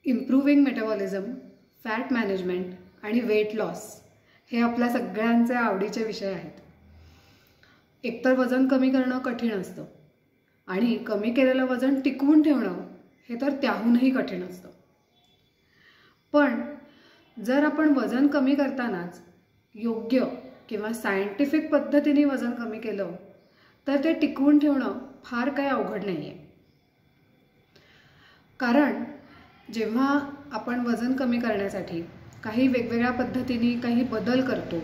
Improving metabolism, fat management आणि weight loss हे आपल्या सगळ्यांचे आवडीचे विषय आहेत. एकतर वजन कमी करणं कठीण असतं आणि कमी केलेलं वजन टिकवून ठेवणं हे तर त्याहूनही कठीण असतं. पण जर आपण वजन कमी करतानाच योग्य किंवा सायंटिफिक पद्धतीने वजन कमी केलं तर ते टिकवून ठेवणं फार काही अवघड नाही आहे. कारण जेव्हा आपण वजन कमी करण्यासाठी काही वेगवेगळ्या पद्धतीने काही बदल करतो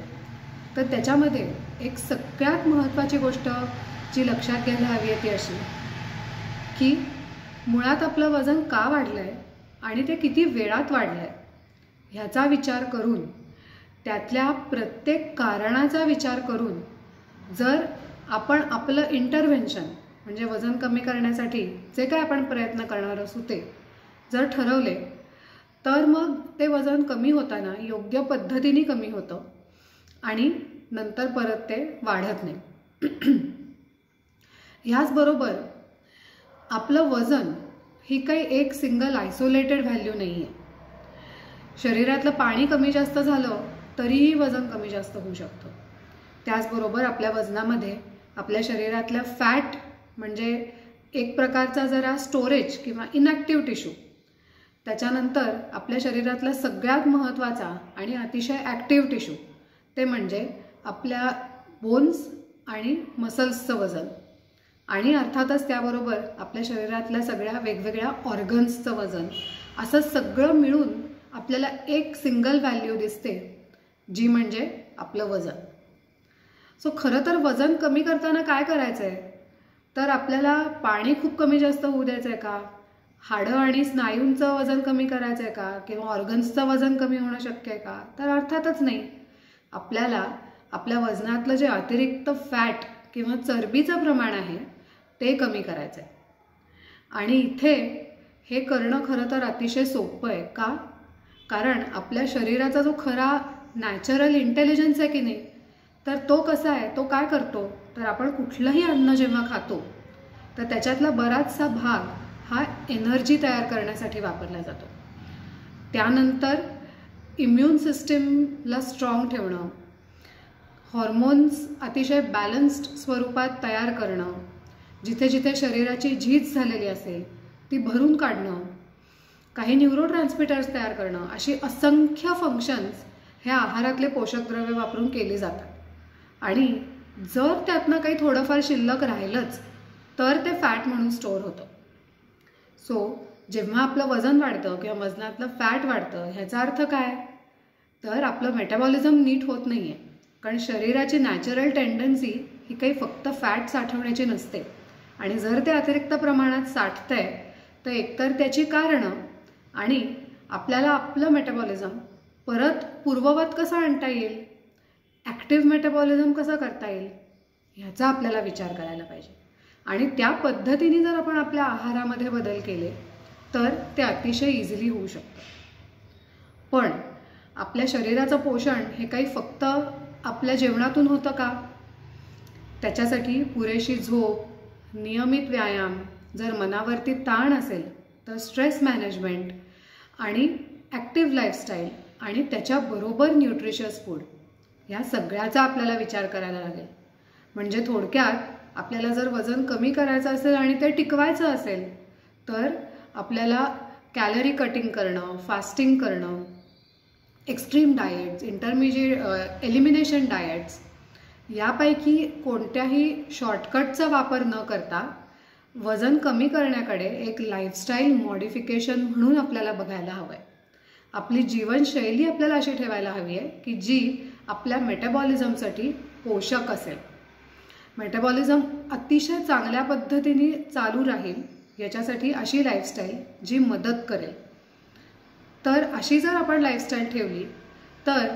तर त्याच्यामध्ये एक सगळ्यात महत्त्वाची गोष्ट जी लक्षात घ्यायला हवी आहे ती अशी की मुळात आपलं वजन का वाढलं आहे आणि ते किती वेळात वाढलं आहे ह्याचा विचार करून, त्यातल्या प्रत्येक कारणाचा विचार करून जर आपण आपलं इंटरव्हेन्शन म्हणजे वजन कमी करण्यासाठी जे काय आपण प्रयत्न करणार असू ते जर ठरवले तर मग ते वजन कमी होताना योग्य पद्धतीने कमी होतं आणि नंतर परत ते वाढत नाही. ह्याचबरोबर आपलं वजन ही काही एक सिंगल आयसोलेटेड व्हॅल्यू नाही आहे. शरीरातलं पाणी कमी जास्त झालं तरीही वजन कमी जास्त होऊ शकतं. त्याचबरोबर आपल्या वजनामध्ये आपल्या शरीरातल्या फॅट म्हणजे एक प्रकारचा जरा स्टोरेज किंवा इनॅक्टिव्ह टिश्यू, त्याच्यानंतर आपल्या शरीरातला सगळ्यात महत्त्वाचा आणि अतिशय ॲक्टिव्ह टिश्यू ते म्हणजे आपल्या बोन्स आणि मसल्सचं वजन आणि अर्थातच त्याबरोबर आपल्या शरीरातल्या सगळ्या वेगवेगळ्या ऑर्गन्सचं वजन, असं सगळं मिळून आपल्याला एक सिंगल व्हॅल्यू दिसते जी म्हणजे आपलं वजन. सो खरं तर वजन कमी करताना काय करायचं आहे तर आपल्याला पाणी खूप कमी जास्त होऊ द्यायचं आहे का, हाडं आणि स्नायूंचं वजन कमी करायचं आहे का, किंवा ऑर्गन्सचं वजन कमी होणं शक्य आहे का, तर अर्थातच नाही. आपल्याला आपल्या वजनातलं जे अतिरिक्त फॅट किंवा चरबीचं प्रमाण आहे ते कमी करायचं आहे. आणि इथे हे करणं खरं तर अतिशय सोपं आहे. का? कारण आपल्या शरीराचा जो खरा नॅचरल इंटेलिजन्स आहे की नाही तर तो कसा आहे, तो काय करतो तर आपण कुठलंही अन्न जेव्हा खातो तर त्याच्यातला बराचसा भाग हा एनर्जी तयार करण्यासाठी वापरला जातो. त्यानंतर इम्युन सिस्टीमला स्ट्रॉंग ठेवणं, हॉर्मोन्स अतिशय बॅलन्स्ड स्वरूपात तयार करणं, जिथे जिथे शरीराची झीज झालेली असेल ती भरून काढणं, काही न्यूरोट्रान्समिटर्स तयार करणं, अशी असंख्य फंक्शन्स ह्या आहारातले पोषक द्रव्य वापरून केली जातात. आणि जर त्यातनं काही थोडंफार शिल्लक राहिलंच तर ते फॅट म्हणून स्टोअर होतं. सो जेव्हा आपलं वजन वाढतं किंवा वजनातलं फॅट वाढतं ह्याचा अर्थ काय तर आपलं मेटाबॉलिझम नीट होत नाही आहे. कारण शरीराची नॅचरल टेंडन्सी ही काही फक्त फॅट साठवण्याची नसते आणि जर ते अतिरिक्त प्रमाणात साठतंय तर एकतर त्याची कारणं आणि आपल्याला आपलं मेटाबॉलिझम परत पूर्ववत कसं आणता येईल, ॲक्टिव्ह मेटाबॉलिझम कसं करता येईल ह्याचा आपल्याला विचार करायला पाहिजे. आणि त्या पद्धतीने जर आपण आपल्या आहारामध्ये बदल केले तर ते अतिशय इझिली होऊ शकतं. पण आपल्या शरीराचं पोषण हे काही फक्त आपल्या जेवणातून होतं का? त्याच्यासाठी पुरेशी झोप, नियमित व्यायाम, जर मनावरती ताण असेल तर स्ट्रेस मॅनेजमेंट आणि ॲक्टिव्ह लाईफस्टाईल आणि त्याच्याबरोबर न्यूट्रिशियस फूड ह्या सगळ्याचा आपल्याला विचार करायला लागेल. म्हणजे थोडक्यात आपल्याला जर वजन कमी करायचं असेल आणि ते टिकवायचं असेल तर आपल्याला कॅलरी कटिंग करणं, फास्टिंग करणं, extreme diets, intermediate elimination diets यापैकी कोणत्याही शॉर्टकटचा वापर न करता वजन कमी करण्याकडे एक लाईफस्टाईल मॉडिफिकेशन म्हणून आपल्याला बघायला हवं आहे. आपली जीवनशैली आपल्याला अशी ठेवायला हवी आहे की जी आपल्या मेटाबॉलिझमसाठी पोषक असेल. मेटाबॉलिझम अतिशय चांगल्या पद्धतीने चालू राहील याच्यासाठी अशी लाईफस्टाईल जी मदत करेल. तर अशी जर आपण लाईफस्टाईल ठेवली तर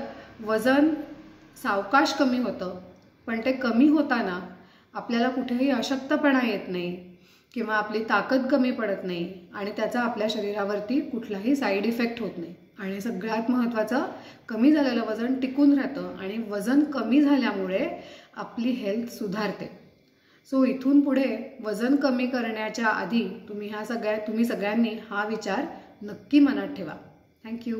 वजन सावकाश कमी होतं, पण ते कमी होताना आपल्याला कुठेही अशक्तपणा येत नाही किंवा आपली ताकद कमी पडत नाही आणि त्याचा आपल्या शरीरावरती कुठलाही साईड इफेक्ट होत नाही. आणि सगळ्यात महत्त्वाचं, कमी झालेलं वजन टिकून राहतं आणि वजन कमी झाल्यामुळे आपली हेल्थ सुधारते. सो इथून पुढे वजन कमी करण्याच्या आधी तुम्ही सगळ्यांनी हा विचार नक्की मनात ठेवा. थँक्यू.